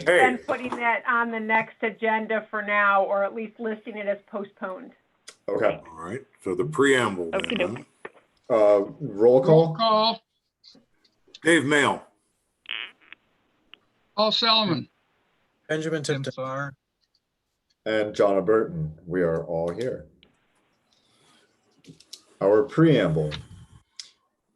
Hey, then putting that on the next agenda for now, or at least listing it as postponed. okay. All right. So the preamble then. Okey-doke. Roll Roll call. call. Dave Mail. Paul Salomon. Benjamin Tim Tipton. Farr. And Jonna Burton. We are all here. Our preamble.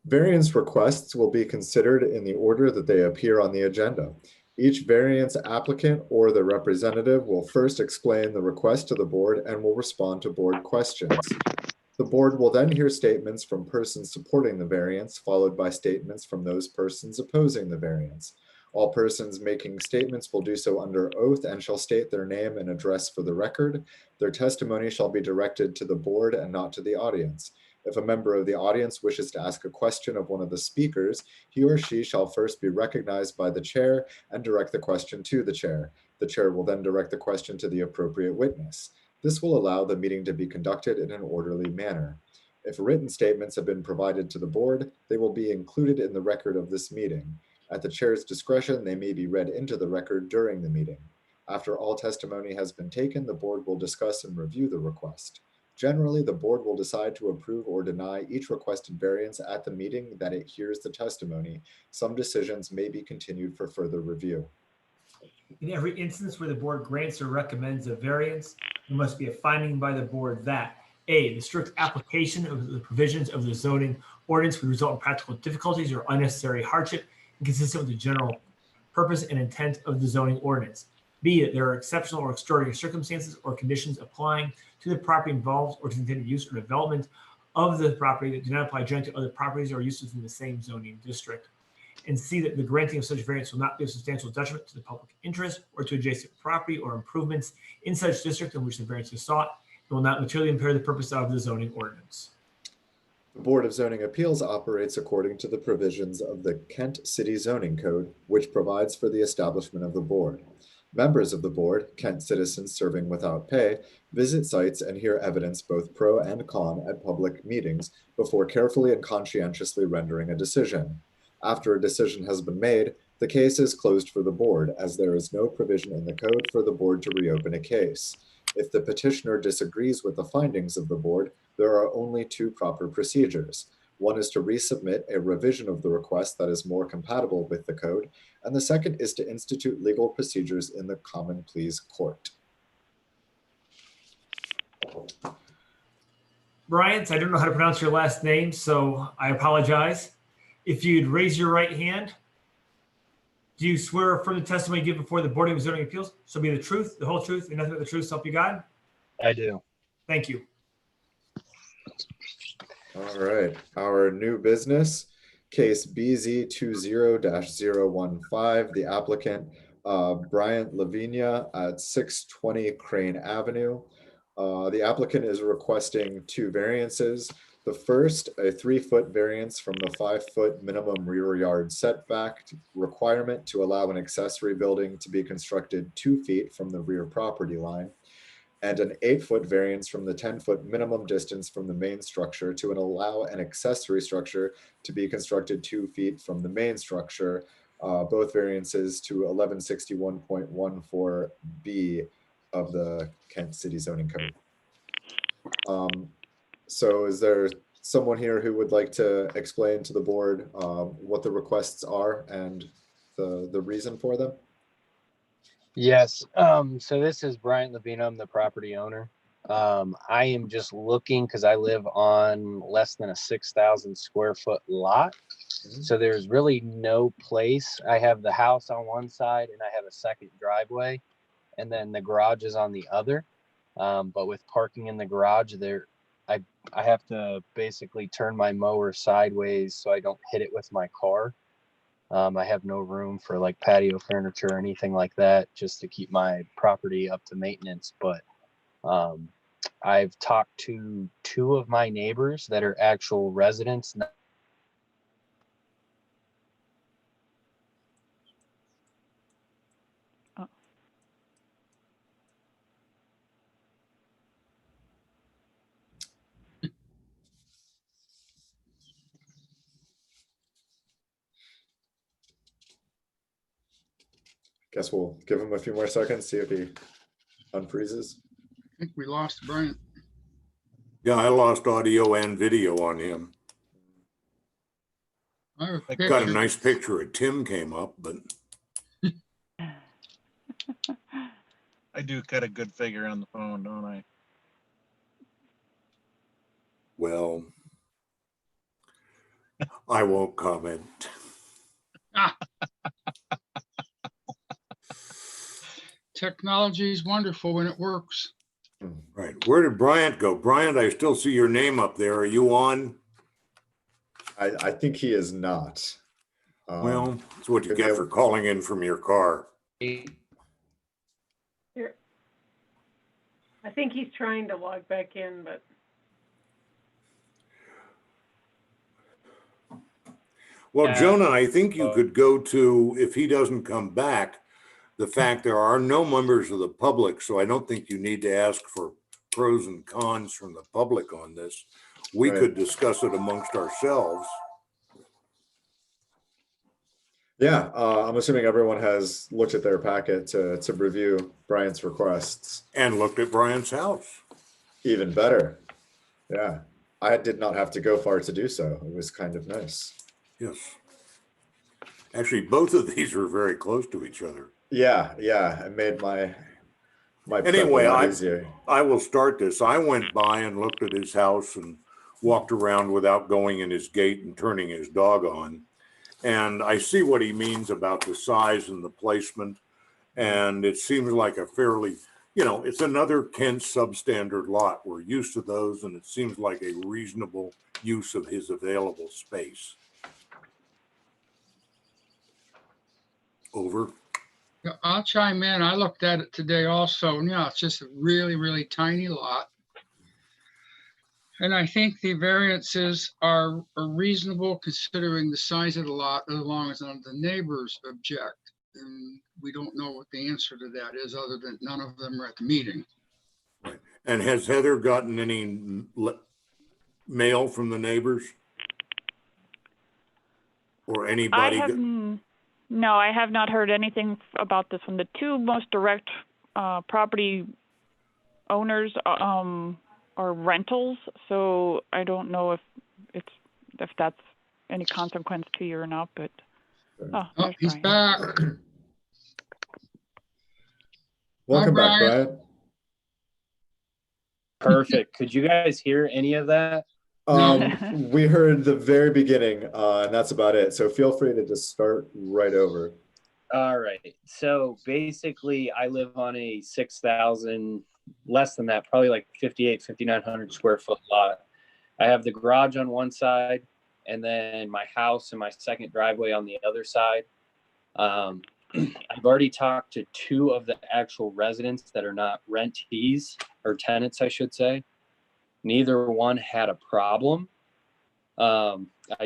Variance requests will be considered in the order that they appear on the agenda. Each variance applicant or their representative will first explain the request to the board and will respond to board questions. The board will then hear statements from persons supporting the variance, followed by statements from those persons opposing the variance. All persons making statements will do so under oath and shall state their name and address for the record. Their testimony shall be directed to the board and not to the audience. If a member of the audience wishes to ask a question of one of the speakers, he or she shall first be recognized by the chair and direct the question to the chair. The chair will then direct the question to the appropriate witness. This will allow the meeting to be conducted in an orderly manner. If written statements have been provided to the board, they will be included in the record of this meeting. At the chair's discretion, they may be read into the record during the meeting. After all testimony has been taken, the board will discuss and review the request. Generally, the board will decide to approve or deny each requested variance at the meeting that it hears the testimony. Some decisions may be continued for further review. In every instance where the board grants or recommends a variance, there must be a finding by the board that A, the strict application of the provisions of the zoning ordinance would result in practical difficulties or unnecessary hardship inconsistent with the general purpose and intent of the zoning ordinance. B, that there are exceptional or extraordinary circumstances or conditions applying to the property involved or to the intended use or development of the property that do not apply generally to other properties or uses in the same zoning district. And C, that the granting of such variance will not be a substantial detriment to the public interest or to adjacent property or improvements in such district in which the variance is sought, and will not materially impair the purpose of the zoning ordinance. The Board of Zoning Appeals operates according to the provisions of the Kent City Zoning Code, which provides for the establishment of the board. Members of the board, Kent citizens serving without pay, visit sites and hear evidence both pro and con at public meetings before carefully and conscientiously rendering a decision. After a decision has been made, the case is closed for the board, as there is no provision in the code for the board to reopen a case. If the petitioner disagrees with the findings of the board, there are only two proper procedures. One is to resubmit a revision of the request that is more compatible with the code, and the second is to institute legal procedures in the common pleas court. Bryant, I don't know how to pronounce your last name, so I apologize. If you'd raise your right hand, do you swear or affirm the testimony you give before the Board of Zoning Appeals shall be the truth, the whole truth, and nothing but the truth, so help you God? I do. Thank you. All right, our new business, case BZ20-015, the applicant Bryant Lavinia at 620 Crane Avenue. The applicant is requesting two variances. The first, a 3-foot variance from the 5-foot minimum rear yard setback requirement to allow an accessory building to be constructed 2 feet from the rear property line, and an 8-foot variance from the 10-foot minimum distance from the main structure to allow an accessory structure to be constructed 2 feet from the main structure, both variances to 1161.14B of the Kent City Zoning Code. So is there someone here who would like to explain to the board what the requests are and the reason for them? Yes. So this is Brian Levine. I'm the property owner. I am just looking because I live on less than a 6,000 square foot lot. So there's really no place. I have the house on one side and I have a second driveway, and then the garage is on the other. But with parking in the garage there, I have to basically turn my mower sideways so I don't hit it with my car. I have no room for like patio furniture or anything like that, just to keep my property up to maintenance. But I've talked to 2 of my neighbors that are actual residents. Guess we'll give him a few more seconds, see if he unfreezes. I think we lost Bryant. Yeah, I lost audio and video on him. I have a Got a picture. nice picture of Tim came up, but I do cut a good figure on the phone, don't I? well, I won't comment. Technology is wonderful when it works. Right. Where did Bryant go? Bryant, I still see your name up there. Are you on? I think he is not. Well, that's what you get for calling in from your car. Here. I think he's trying to log back in, but Well, Yeah. Jonah, I think you could go to, if he doesn't come back, the fact there are no members of the public, so I don't think you need to ask for pros and cons from the public on this. We Right. could discuss it amongst ourselves. Yeah, I'm assuming everyone has looked at their packet to review Brian's requests. And looked at Brian's house. Even better. Yeah, I did not have to go far to do so. It was kind of nice. Yes. Actually, both of these are very close to each other. Yeah, it made my prep Anyway, a lot easier. I will start this. I went by and looked at his house and walked around without going in his gate and turning his dog on. And I see what he means about the size and the placement. And it seems like a fairly, it's another Kent substandard lot. We're used to those, and it seems like a reasonable use of his available space. Over. Yeah, I'll chime in. I looked at it today also. And yeah, it's just a really, really tiny lot. And I think the variances are reasonable considering the size of the lot, as long as none of the neighbors object. And we don't know what the answer to that is, other than none of them are at the meeting. Right. And has Heather gotten any mail from the neighbors? Or anybody? No, I have not heard anything about this one. The two most direct property owners are rentals, so I don't know if that's any consequence to you or not. But Oh, there's he's Brian. back. Welcome back, Brian. Brian. Perfect. Could you guys hear any of that? We heard the very beginning, and that's about it. So feel free to just start right over. All right. So basically, I live on a 6,000, less than that, probably like 5,900 square foot lot. I have the garage on one side, and then my house and my second driveway on the other side. I've already talked to two of the actual residents that are not rentees, or tenants, I should say. Neither one had a problem. I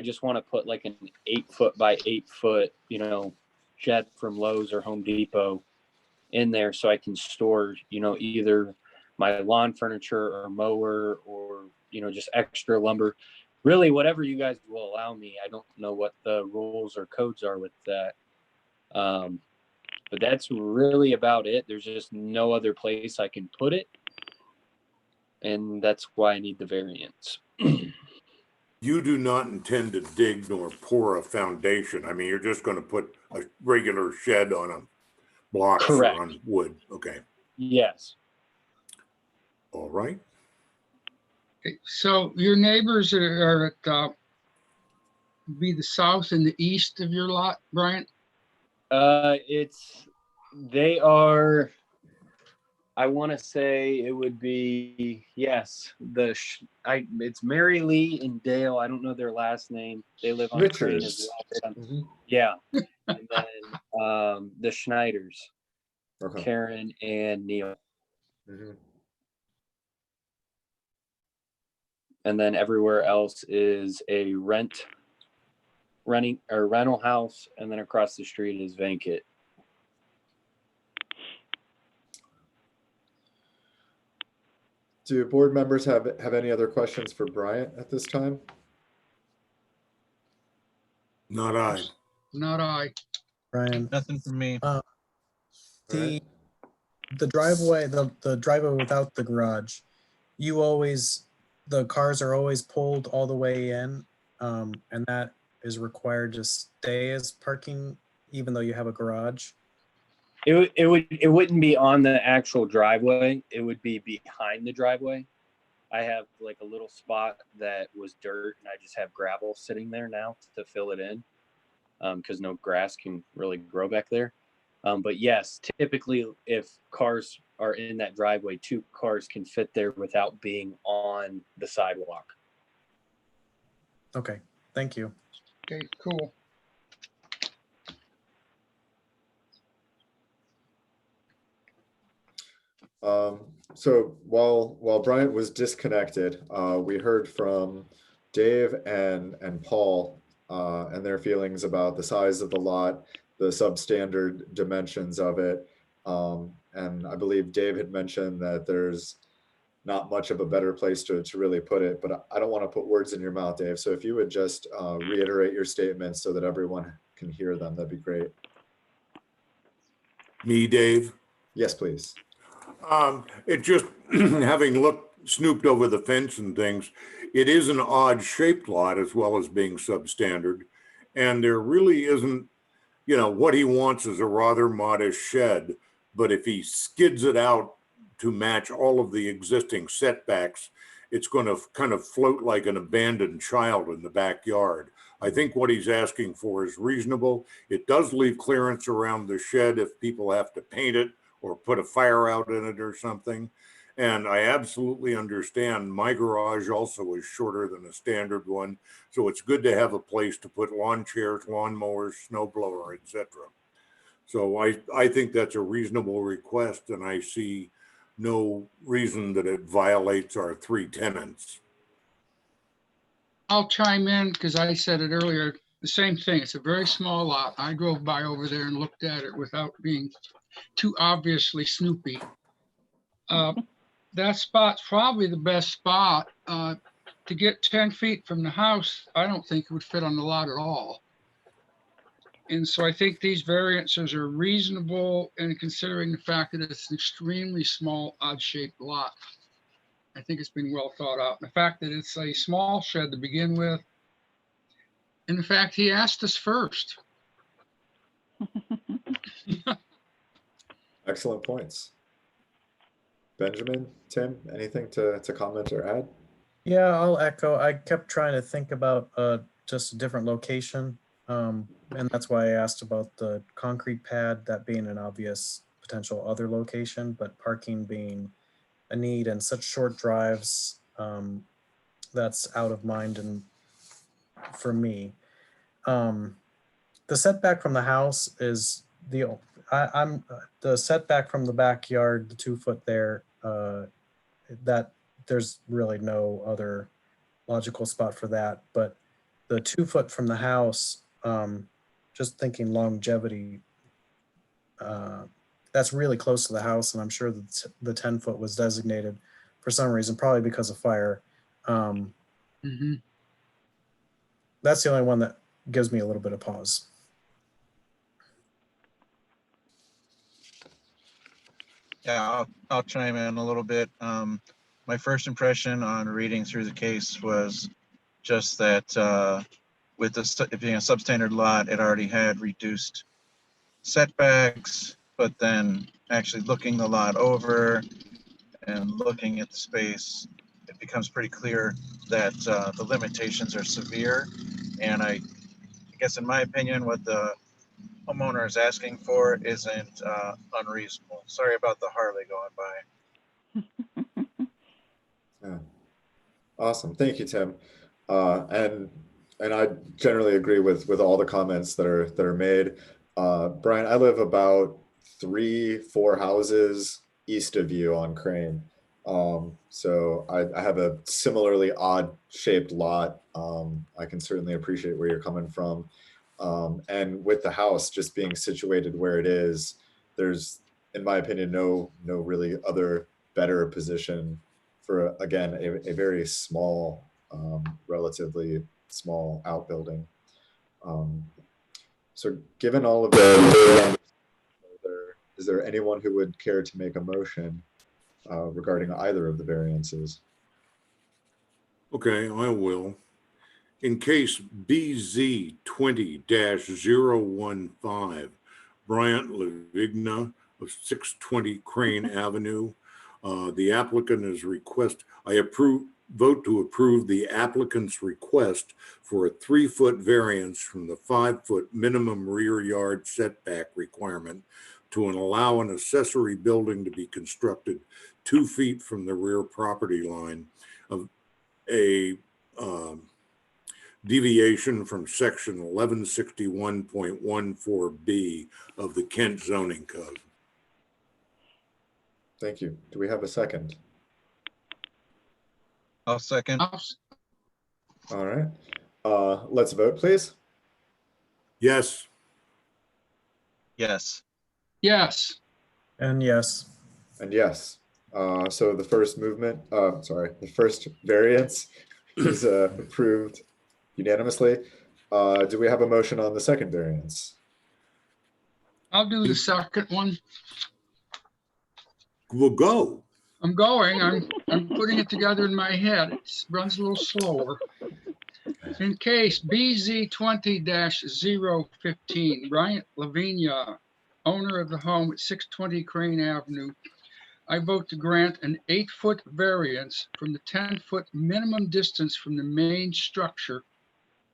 just want to put like an 8-foot by 8-foot, shed from Lowe's or Home Depot in there, so I can store, either my lawn furniture or mower or, just extra lumber. Really, whatever you guys will allow me. I don't know what the rules or codes are with that. But that's really about it. There's just no other place I can put it. And that's why I need the variance. You do not intend to dig nor pour a foundation. I mean, you're just going to put a regular shed on a block Correct. or on wood. Okay. Yes. All right. Okay, so your neighbors are at be the south and the east of your lot, Brian? They are, I want to say it would be, yes, it's Mary Lee and Dale. I don't know their last name. They live on Crane as well. Mhm. Yeah. And then the Schneiders, Okay. Karen and Neil. Mhm. And then everywhere else is a rental house, and then across the street is vacant. Do board members have any other questions for Bryant at this time? Not I. Not I. Brian, Nothing from me. Right. The driveway, the driveway without the garage, the cars are always pulled all the way in, and that is required to stay as parking even though you have a garage. It wouldn't be on the actual driveway. It would be behind the driveway. I have like a little spot that was dirt and I just have gravel sitting there now to fill it in, because no grass can really grow back there. But yes, typically if cars are in that driveway, 2 cars can fit there without being on the sidewalk. Okay, thank you. Okay, cool. So while Bryant was disconnected, we heard from Dave and Paul and their feelings about the size of the lot, the substandard dimensions of it. And I believe Dave had mentioned that there's not much of a better place to really put it, but I don't want to put words in your mouth, Dave. So if you would just reiterate your statements so that everyone can hear them, that'd be great. Me, Dave? Yes, please. It just, having snooped over the fence and things, it is an odd shaped lot as well as being substandard. And there really isn't, what he wants is a rather modest shed, but if he skids it out to match all of the existing setbacks, it's going to kind of float like an abandoned child in the backyard. I think what he's asking for is reasonable. It does leave clearance around the shed if people have to paint it or put a fire out in it or something. And I absolutely understand my garage also is shorter than a standard one. So it's good to have a place to put lawn chairs, lawn mowers, snow blower, etc. So I think that's a reasonable request, and I see no reason that it violates our 3 tenants. I'll chime in because I said it earlier, the same thing. It's a very small lot. I drove by over there and looked at it without being too obviously snoopy. That spot's probably the best spot. To get 10 feet from the house, I don't think it would fit on the lot at all. And so I think these variances are reasonable and considering the fact that it's an extremely small, odd-shaped lot. I think it's been well thought out. And the fact that it's a small shed to begin with, and the fact he asked us first. Excellent points. Benjamin, Tim, anything to comment or add? Yeah, I'll echo. I kept trying to think about just a different location. And that's why I asked about the concrete pad, that being an obvious potential other location, but parking being a need and such short drives, that's out of mind and for me. The setback from the house is I'm the setback from the backyard, the 2 foot there, that there's really no other logical spot for that. But the 2 foot from the house, just thinking longevity, that's really close to the house, and I'm sure that the 10 foot was designated for some reason, probably because of fire. That's the only one that gives me a little bit of pause. Yeah, I'll chime in a little bit. My first impression on reading through the case was just that with it being a substandard lot, it already had reduced setbacks, but then actually looking the lot over and looking at the space, it becomes pretty clear that the limitations are severe. And I guess in my opinion, what the homeowner is asking for isn't unreasonable. Sorry about the Harley going by. Yeah. Awesome. Thank you, Tim. And I generally agree with all the comments that are made. Brian, I live about 3-4 houses east of you on Crane. So I have a similarly odd shaped lot. I can certainly appreciate where you're coming from. And with the house just being situated where it is, there's, in my opinion, no really other better position for, again, a very small, relatively small outbuilding. So given all of the Is there anyone who would care to make a motion regarding either of the variances? Okay, I will. In case BZ 20-015, Bryant Lavigna of 620 Crane Avenue. The applicant is vote to approve the applicant's request for a 3-foot variance from the 5-foot minimum rear yard setback requirement to allow an accessory building to be constructed 2 feet from the rear property line of a deviation from section 1161.14B of the Kent zoning code. Thank you. Do we have a second? I'll second. All right. Let's vote, please. Yes. Yes. Yes. And yes. And yes. So the first the first variance is approved unanimously. Do we have a motion on the second variance? I'll do the second one. We'll go. I'm going. I'm putting it together in my head. It runs a little slower. In case BZ 20-015, Bryant Lavinia, owner of the home at 620 Crane Avenue, I vote to grant an 8-foot variance from the 10-foot minimum distance from the main structure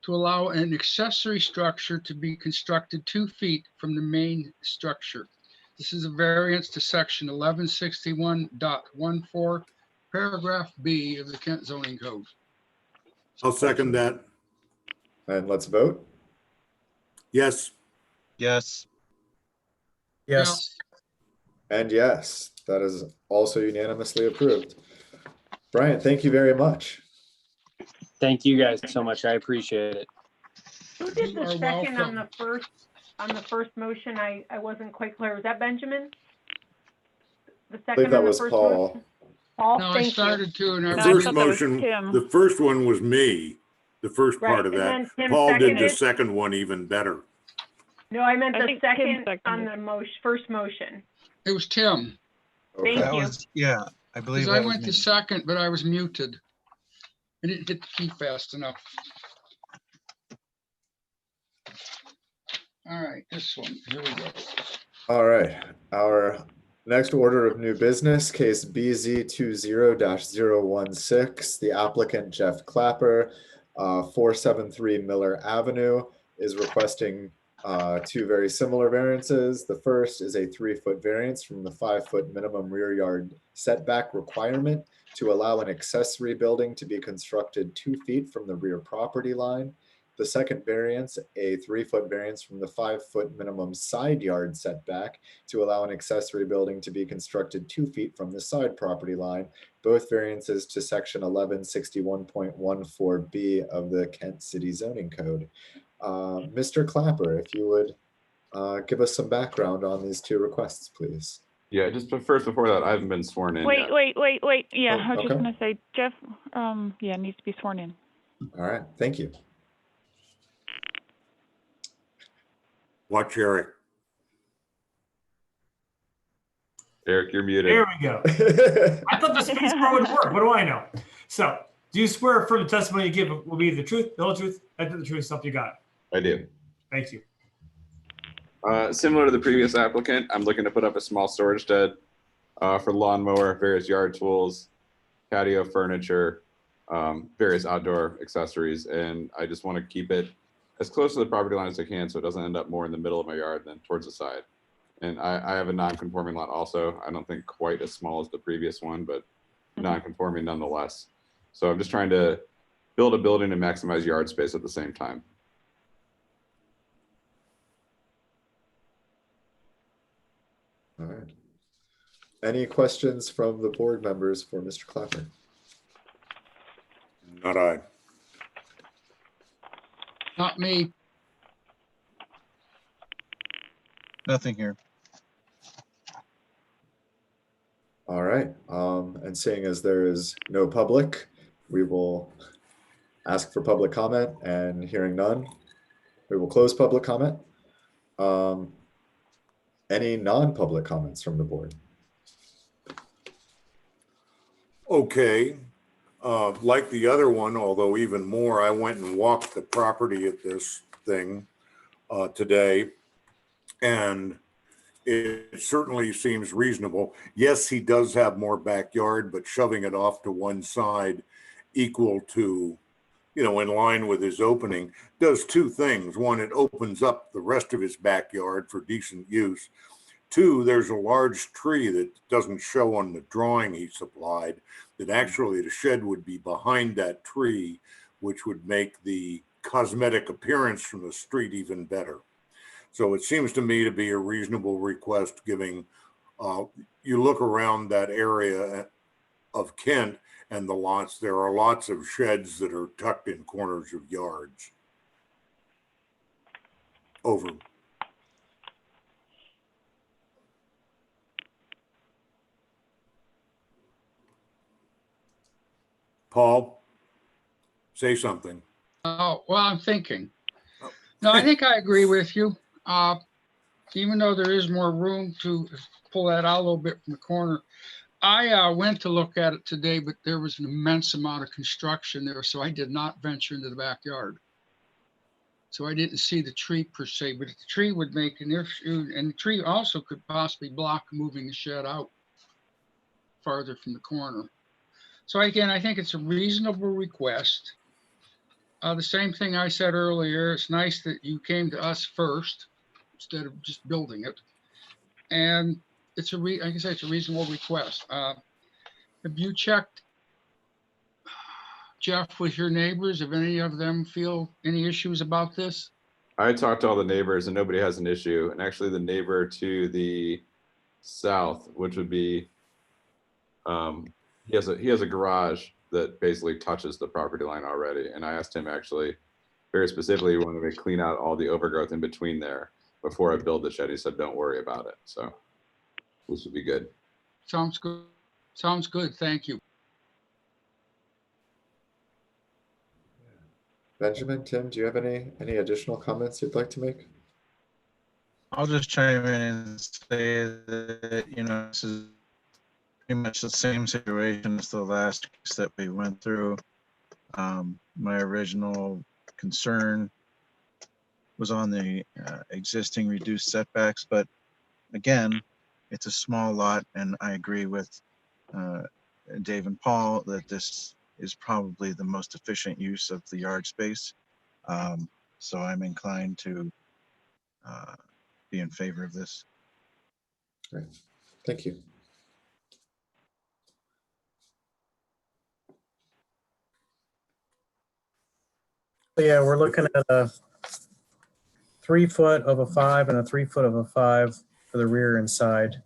to allow an accessory structure to be constructed 2 feet from the main structure. This is a variance to section 1161.14, paragraph B of the Kent zoning code. I'll second that. And let's vote. Yes. Yes. Yes. And yes, that is also unanimously approved. Brian, thank you very much. Thank you guys so much. I appreciate it. Who did You the are second on welcome. the first motion? I wasn't quite clear. Was that Benjamin? The I believe second that on the was first Paul. motion? Paul, No, I thank you. started to, and The No, I first thought that was motion, Tim. the first one was me, the first Right, part of and that. then Tim Paul did the seconded? second one even better. No, I meant I the think Tim second on seconded. the first motion. It was Tim, Okay. Thank That you. was, yeah, I believe because I that was went me. to second, but I was muted. I didn't hit the key fast enough. All right, this one, here we go. All right. Our next order of new business, case BZ 20-016. The applicant, Jeff Clapper, 473 Miller Avenue, is requesting 2 very similar variances. The first is a 3-foot variance from the 5-foot minimum rear yard setback requirement to allow an accessory building to be constructed 2 feet from the rear property line. The second variance, a 3-foot variance from the 5-foot minimum side yard setback to allow an accessory building to be constructed 2 feet from the side property line. Both variances to section 1161.14B of the Kent City Zoning Code. Mr. Clapper, if you would give us some background on these 2 requests, please. Yeah, just first before that, I haven't been sworn in Wait. yet. Yeah, Oh, I was just okay. gonna say, Jeff, needs to be sworn in. All right, thank you. Watch Eric. Eric, you're muted. There we go. I thought the space bar would work. What do I know? So, do you swear affirm the testimony you give will be the truth, the whole truth, and the truth, something you got? I do. Thank you. Similar to the previous applicant, I'm looking to put up a small storage shed for lawnmower, various yard tools, patio furniture, various outdoor accessories, and I just want to keep it as close to the property line as I can so it doesn't end up more in the middle of my yard than towards the side. And I have a non-conforming lot also. I don't think quite as small as the previous one, but non-conforming nonetheless. So I'm just trying to build a building and maximize yard space at the same time. All right. Any questions from the board members for Mr. Clapper? Not I. Not me. Nothing here. All right, and seeing as there is no public, we will ask for public comment, and hearing none, we will close public comment. Any non-public comments from the board? Okay. Like the other one, although even more, I went and walked the property at this thing today, and it certainly seems reasonable. Yes, he does have more backyard, but shoving it off to one side equal to, in line with his opening, does two things. One, it opens up the rest of his backyard for decent use. Two, there's a large tree that doesn't show on the drawing he supplied, that actually the shed would be behind that tree, which would make the cosmetic appearance from the street even better. So it seems to me to be a reasonable request, giving, you look around that area of Kent and the lots, there are lots of sheds that are tucked in corners of yards. Over. Paul, say something. Oh, well, I'm thinking. No, I think I agree with you. Even though there is more room to pull that out a little bit from the corner. I went to look at it today, but there was an immense amount of construction there, so I did not venture into the backyard. So I didn't see the tree per se, but the tree would make an issue, and the tree also could possibly block moving the shed out farther from the corner. So again, I think it's a reasonable request. The same thing I said earlier, it's nice that you came to us first instead of just building it. And it's like I say, it's a reasonable request. Have you checked, Jeff, with your neighbors? Have any of them feel any issues about this? I talked to all the neighbors and nobody has an issue. And actually the neighbor to the south, which would be, he has a garage that basically touches the property line already. And I asked him actually very specifically, wanted me to clean out all the overgrowth in between there before I build the shed. He said, don't worry about it. So this would be good. Sounds good. Sounds good. Thank you. Benjamin, Tim, do you have any additional comments you'd like to make? I'll just chime in and say that, this is pretty much the same situation as the last case that we went through. My original concern was on the existing reduced setbacks, but again, it's a small lot, and I agree with Dave and Paul that this is probably the most efficient use of the yard space. So I'm inclined to be in favor of this. Great. Thank you. Yeah, we're looking at a 3 foot of a 5 and a 3 foot of a 5 for the rear and side.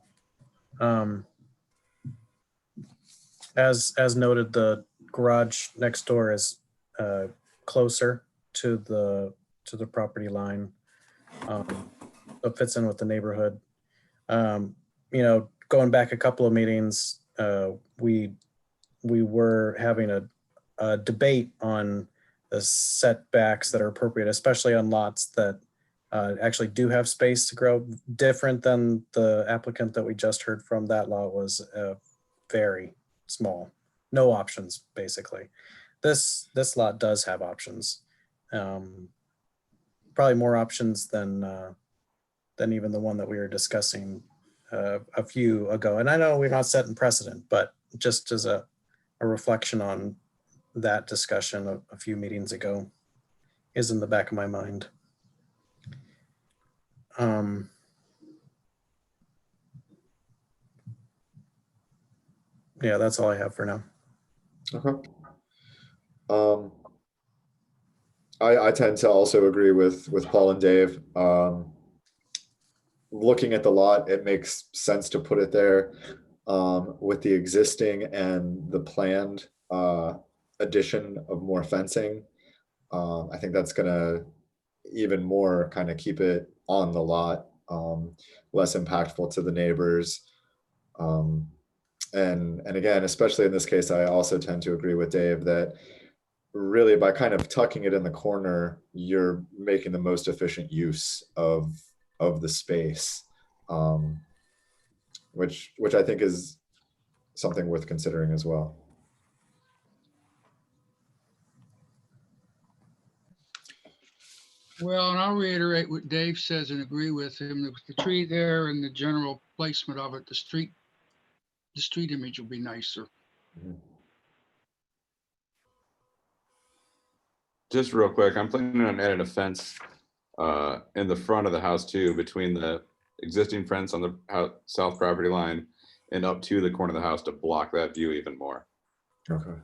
As noted, the garage next door is closer to the property line. It fits in with the neighborhood. Going back a couple of meetings, we were having a debate on the setbacks that are appropriate, especially on lots that actually do have space to grow. Different than the applicant that we just heard from. That lot was very small, no options basically. This lot does have options, probably more options than even the one that we were discussing a few ago. And I know we're not setting precedent, but just as a reflection on that discussion a few meetings ago is in the back of my mind. Yeah, that's all I have for now. Okay. I tend to also agree with Paul and Dave. Looking at the lot, it makes sense to put it there with the existing and the planned addition of more fencing. I think that's gonna even more kind of keep it on the lot, less impactful to the neighbors. And again, especially in this case, I also tend to agree with Dave that really by kind of tucking it in the corner, you're making the most efficient use of the space. um, which I think is something worth considering as well. Well, and I'll reiterate what Dave says and agree with him. With the tree there and the general placement of it, the street image will be nicer. Just real quick, I'm planning on adding a fence in the front of the house too, between the existing fence on the south property line and up to the corner of the house to block that view even more. Okay.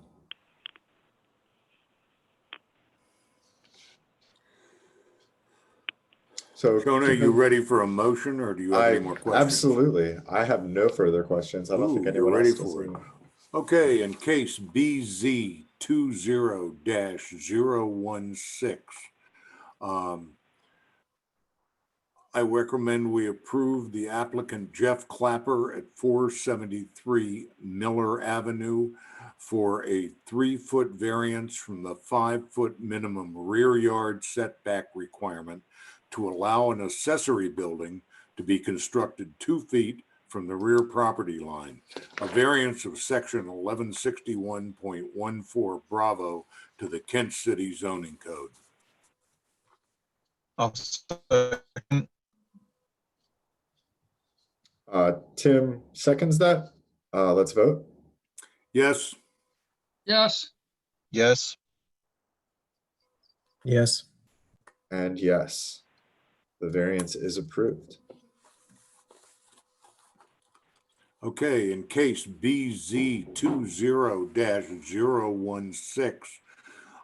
So Shona, are you ready for a motion or do you have any more questions? Absolutely. I have no further questions. I don't think Ooh, anyone you're ready else does. for it. Okay, in case BZ 20-016, I recommend we approve the applicant Jeff Clapper at 473 Miller Avenue for a 3-foot variance from the 5-foot minimum rear yard setback requirement to allow an accessory building to be constructed 2 feet from the rear property line, a variance of section 1161.14 Bravo to the Kent City zoning code. I'll second. Tim seconds that. Let's vote. Yes. Yes, Yes. Yes. And yes, the variance is approved. Okay, in case BZ 20-016,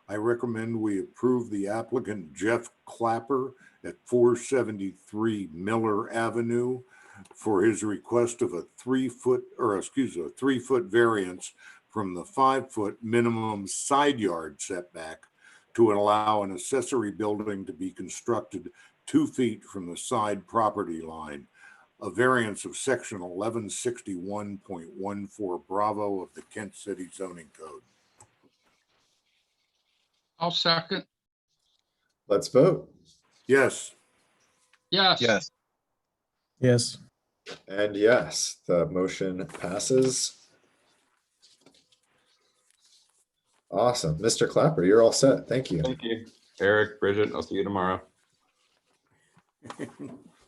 I recommend we approve the applicant Jeff Clapper at 473 Miller Avenue for his request of a 3-foot variance from the 5-foot minimum side yard setback to allow an accessory building to be constructed 2 feet from the side property line, a variance of section 1161.14 Bravo of the Kent City zoning code. I'll second. Let's vote. Yes. Yes. Yes. Yes. And yes, the motion passes. Awesome. Mr. Clapper, you're all set. Thank you. Thank you, Eric, Bridget. I'll see you tomorrow.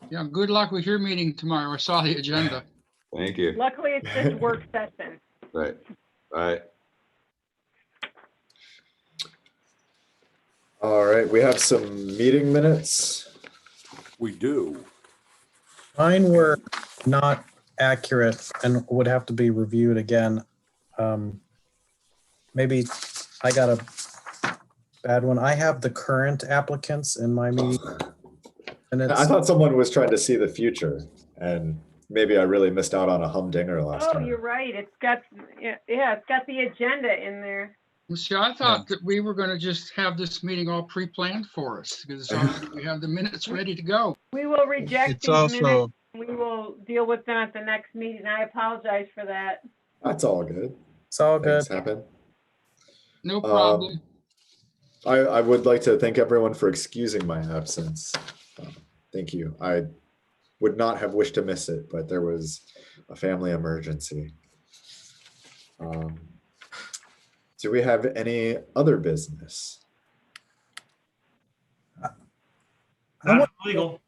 Yeah, good luck with your meeting tomorrow. I saw the agenda. Thank you. Luckily, it's just work session. Right. Bye. All right, we have some meeting minutes. We do. Mine were not accurate and would have to be reviewed again. Maybe I got a bad one. I have the current applicants in my meeting. And I it's, thought someone was trying to see the future, and maybe I really missed out on a humdinger last Oh, time. you're right. It's got, yeah, it's got the agenda in there. See, I thought that we were going to just have this meeting all pre-planned for us because we have the minutes ready to go. We will reject It's these minutes. also, We will deal with them at the next meeting. I apologize for that. That's all good. it's all good. Things happen. No problem. I would like to thank everyone for excusing my absence. Thank you. I would not have wished to miss it, but there was a family emergency. Do we have any other business? Not legal.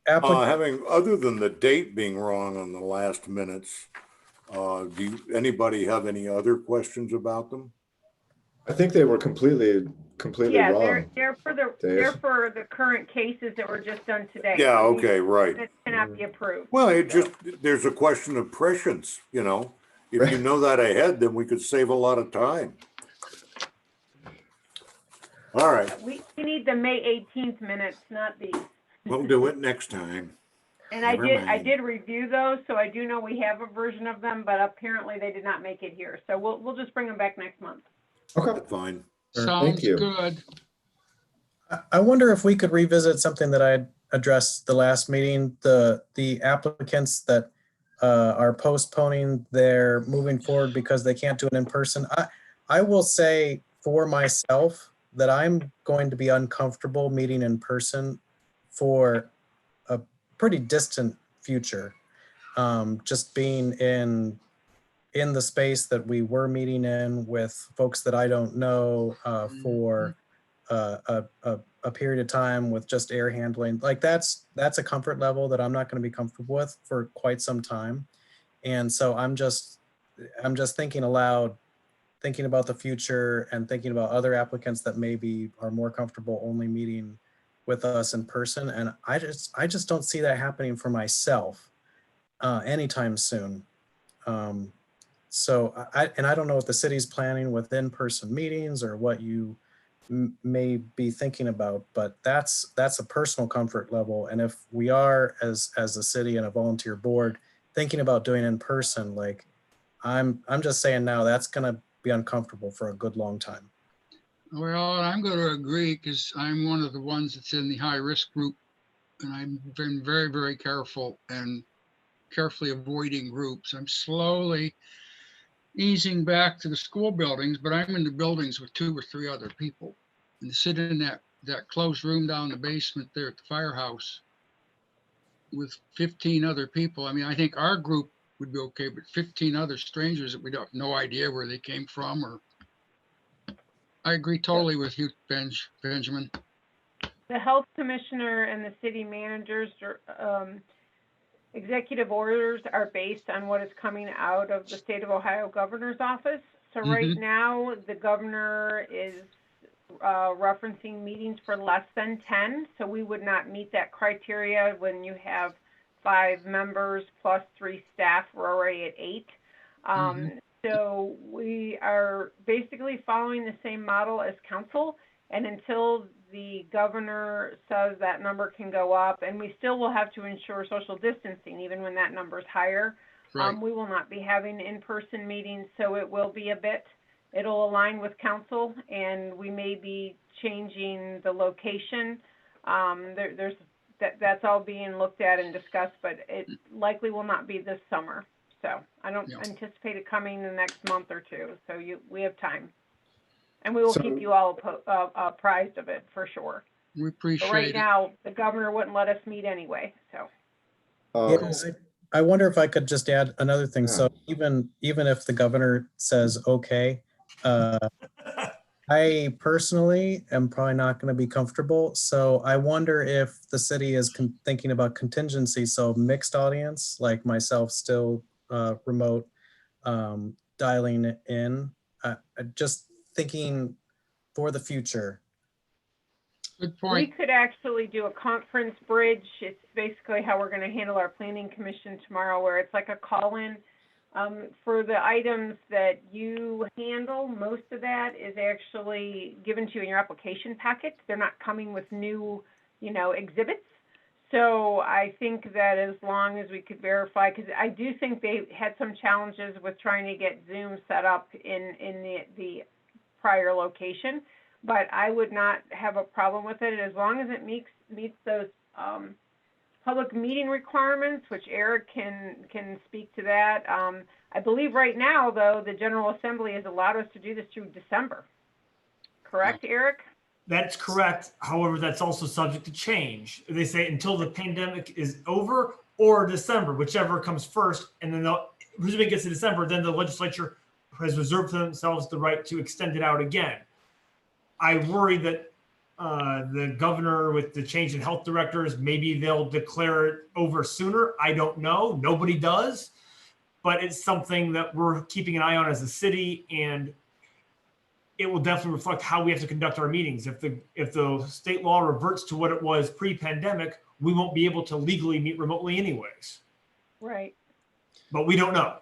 Having, other than the date being wrong on the last minutes, anybody have any other questions about them? I think they were completely Yeah, wrong. they're for the current cases that were just done today. Yeah, So these okay, right. minutes cannot be approved. Well, there's a question of prescience, you know. If you know that ahead, then we could save a lot of time. All right, We need the May 18th minutes, not these. we'll do it next time. And I Never mind. did review those, so I do know we have a version of them, but apparently they did not make it here. So we'll just bring them back next month. Okay. Fine. Thank Sounds you. good. I wonder if we could revisit something that I addressed the last meeting, the applicants that are postponing their moving forward because they can't do it in person. I will say for myself that I'm going to be uncomfortable meeting in person for a pretty distant future. Just being in the space that we were meeting in with folks that I don't know for a period of time with just air handling, like that's a comfort level that I'm not going to be comfortable with for quite some time. And so I'm just thinking aloud, thinking about the future and thinking about other applicants that maybe are more comfortable only meeting with us in person. And I just don't see that happening for myself anytime soon. So I don't know what the city's planning with in-person meetings or what you may be thinking about, but that's a personal comfort level. And if we are as a city and a volunteer board thinking about doing in person, like I'm just saying now that's gonna be uncomfortable for a good long time. Well, I'm going to agree because I'm one of the ones that's in the high risk group, and I've been very, very careful and carefully avoiding groups. I'm slowly easing back to the school buildings, but I'm in the buildings with 2 or 3 other people. And to sit in that closed room down the basement there at the firehouse with 15 other people, I mean, I think our group would be okay, but 15 other strangers that we don't have no idea where they came from, or I agree totally with you, Benjamin. The health commissioner and the city manager's executive orders are based on what is coming out of the state of Ohio governor's office. So right now, the governor is referencing meetings for less than 10. So we would not meet that criteria when you have 5 members plus 3 staff. We're already at 8. So we are basically following the same model as council. And until the governor says that number can go up, and we still will have to ensure social distancing even when that number is higher, Right. we will not be having in-person meetings. So it will be it'll align with council, and we may be changing the location. That's all being looked at and discussed, but it likely will not be this summer. So I don't anticipate it coming in the next month or 2. So we have time. And we will keep you all apprised of it for sure. We appreciate but right it. now, the governor wouldn't let us meet anyway, so. Yes, I wonder if I could just add another thing. So even if the governor says, okay, I personally am probably not going to be comfortable. So I wonder if the city is thinking about contingency. So mixed audience, like myself, still remote, dialing in, just thinking for the future. Good We point. could actually do a conference bridge. It's basically how we're going to handle our planning commission tomorrow, where it's like a call-in. For the items that you handle, most of that is actually given to you in your application packet. They're not coming with new, exhibits. So I think that as long as we could verify, because I do think they had some challenges with trying to get Zoom set up in the prior location, but I would not have a problem with it as long as it meets those public meeting requirements, which Eric can speak to that. I believe right now, though, the General Assembly has allowed us to do this through December. Correct, Eric? That's correct. However, that's also subject to change. They say until the pandemic is over or December, whichever comes first. And then presumably it gets to December, then the legislature has reserved for themselves the right to extend it out again. I worry that the governor, with the change in health directors, maybe they'll declare it over sooner. I don't know. Nobody does. But it's something that we're keeping an eye on as a city, and it will definitely reflect how we have to conduct our meetings. If the state law reverts to what it was pre-pandemic, we won't be able to legally meet remotely anyways. Right. But we don't know.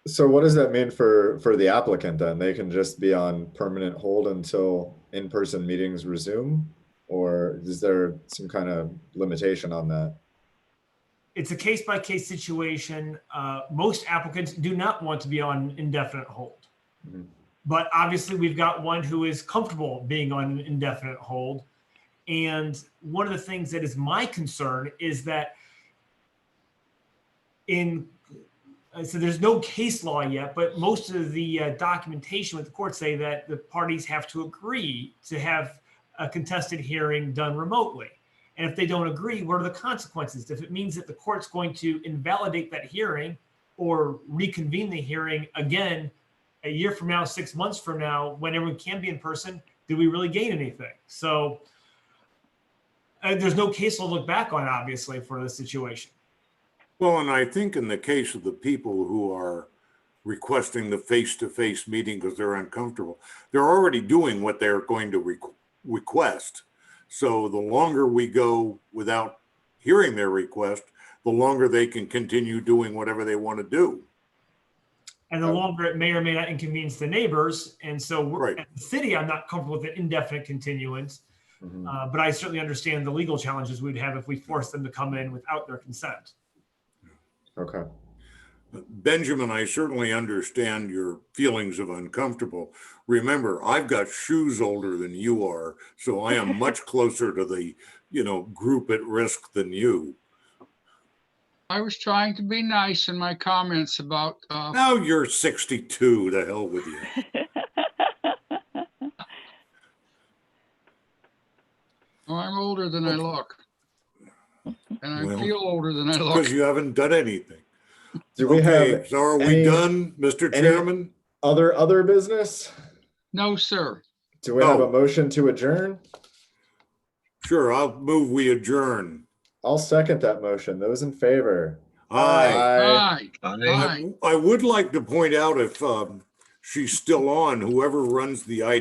So what does that mean for the applicant then? They can just be on permanent hold until in-person meetings resume? Or is there some kind of limitation on that? It's a case-by-case situation. Most applicants do not want to be on indefinite hold. Mm-hmm. But obviously we've got one who is comfortable being on an indefinite hold. And one of the things that is my concern is that so there's no case law yet, but most of the documentation with the court say that the parties have to agree to have a contested hearing done remotely. And if they don't agree, what are the consequences? If it means that the court's going to invalidate that hearing or reconvene the hearing again a year from now, 6 months from now, when everyone can be in person, do we really gain anything? So there's no case to look back on, obviously, for this situation. Well, and I think in the case of the people who are requesting the face-to-face meeting because they're uncomfortable, they're already doing what they're going to request. So the longer we go without hearing their request, the longer they can continue doing whatever they want to do. And the longer it may or may not inconvenience the neighbors. And so Right. at the city, I'm not comfortable with an indefinite continuance, but I certainly understand the legal challenges we'd have if we forced them to come in without their consent. Okay. Benjamin, I certainly understand your feelings of uncomfortable. Remember, I've got shoes older than you are, so I am much closer to the, group at risk than you. I was trying to be nice in my comments about, Now you're 62, the hell with you. oh, I'm older than I look. And I Well, feel older than I look. Because you haven't done anything. Do we have So are we any done, Mr. Chairman? other business? No, sir. Do we have a No. motion to adjourn? Sure, I'll move we adjourn. I'll second that motion. Those in favor? Aye. Aye. I would like to point out if she's still on, whoever runs the